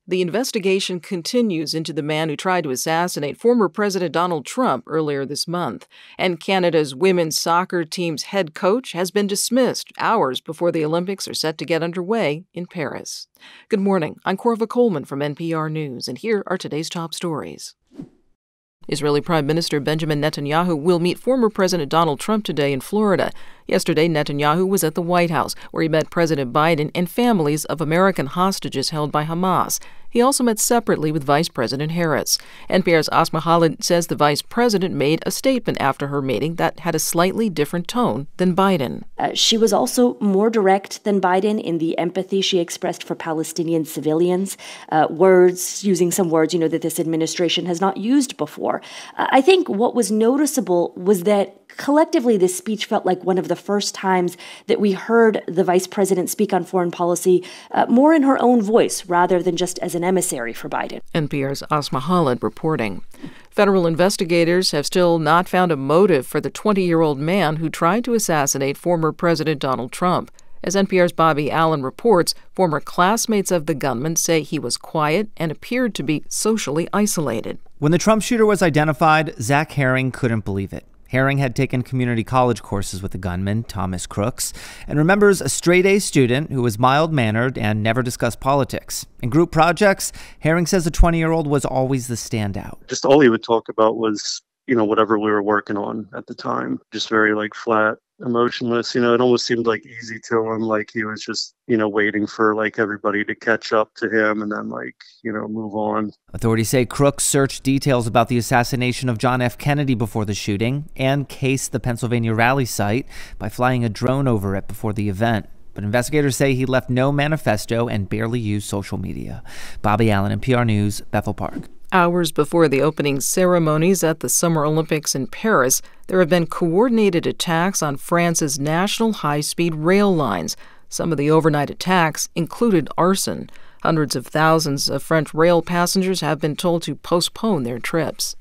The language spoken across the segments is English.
The investigation continues into the man who tried to assassinate former President Donald Trump earlier this month. And Canada's women's soccer team's head coach has been dismissed hours before the Olympics are set to get underway in Paris. Good morning. I'm Corva Coleman from NPR News, and here are today's top stories. Israeli Prime Minister Benjamin Netanyahu will meet former President Donald Trump today in Florida. Yesterday, Netanyahu was at the White House, where he met President Biden and families of American hostages held by Hamas. He also met separately with Vice President Harris. NPR's Asma Khalid says the vice president made a statement after her meeting that had a slightly different tone than Biden. She was also more direct than Biden in the empathy she expressed for Palestinian civilians, using some words, that this administration has not used before. I think what was noticeable was that collectively, this speech felt like one of the first times that we heard the vice president speak on foreign policy more in her own voice rather than just as an emissary for Biden. NPR's Asma Khalid reporting. Federal investigators have still not found a motive for the 20-year-old man who tried to assassinate former President Donald Trump. As NPR's Bobby Allen reports, former classmates of the gunman say he was quiet and appeared to be socially isolated. When the Trump shooter was identified, Zach Herring couldn't believe it. Herring had taken community college courses with the gunman, Thomas Crooks, and remembers a straight-A student who was mild-mannered and never discussed politics. In group projects, Herring says the 20-year-old was always the standout. Just all he would talk about was, whatever we were working on at the time. Just very, flat, emotionless. It almost seemed easy to him, like he was just, waiting for everybody to catch up to him and then move on. Authorities say Crooks searched details about the assassination of John F. Kennedy before the shooting and cased the Pennsylvania rally site by flying a drone over it before the event. But investigators say he left no manifesto and barely used social media. Bobby Allen, NPR News, Bethel Park. Hours before the opening ceremonies at the Summer Olympics in Paris, there have been coordinated attacks on France's national high-speed rail lines. Some of the overnight attacks included arson. Hundreds of thousands of French rail passengers have been told to postpone their trips.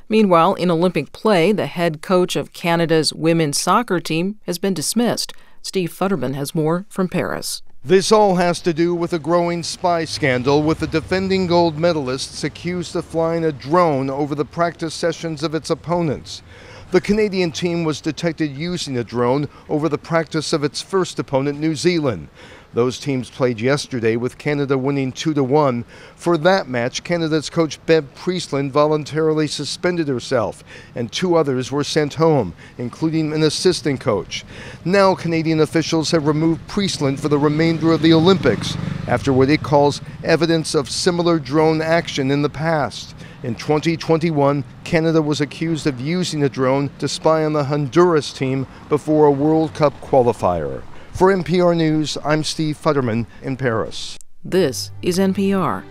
Meanwhile, in Olympic play, the head coach of Canada's women's soccer team has been dismissed. Steve Futterman has more from Paris. This all has to do with a growing spy scandal, with the defending gold medalists accused of flying a drone over the practice sessions of its opponents. The Canadian team was detected using a drone over the practice of its first opponent, New Zealand. Those teams played yesterday, with Canada winning 2-1. For that match, Canada's coach Bev Priestland voluntarily suspended herself, and 2 others were sent home, including an assistant coach. Now Canadian officials have removed Priestland for the remainder of the Olympics, after what it calls evidence of similar drone action in the past. In 2021, Canada was accused of using a drone to spy on the Honduras team before a World Cup qualifier. For NPR News, I'm Steve Futterman in Paris. This is NPR.